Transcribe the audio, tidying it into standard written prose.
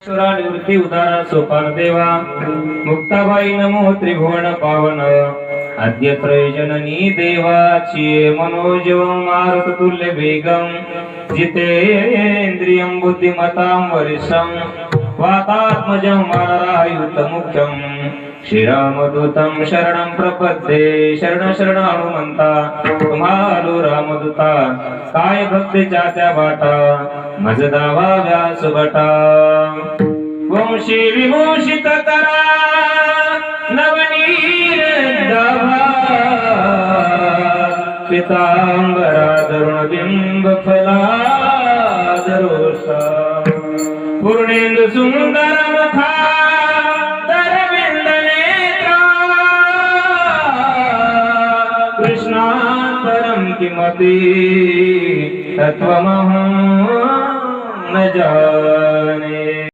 निवृत्ती उदारा सोपान देवा मुक्ताबाई नमो त्रिभुवन पावन आद्य त्रयजननी देवाची मनोजवं मारुत तुल्य वेगं जितेन्द्रियं बुद्धिमतां वरिष्ठं वातात्मजं मानरायुत मुख्यं श्रीरामदूतं शरणं प्रपद्ये शरण शरण हनुमंता तुम्हालो रामदूता काय भक्तीच्या त्या वाटा मज दावा व्यास बटा वंशी विभूषित करा नवनीर दाभा पितांबरा दरुण बिंब फलादरोषा पूर्णेंदु सुंदर मुखा दरविंद नेत्रा कृष्णांतरं किमपि तत्त्वमहं न जाने।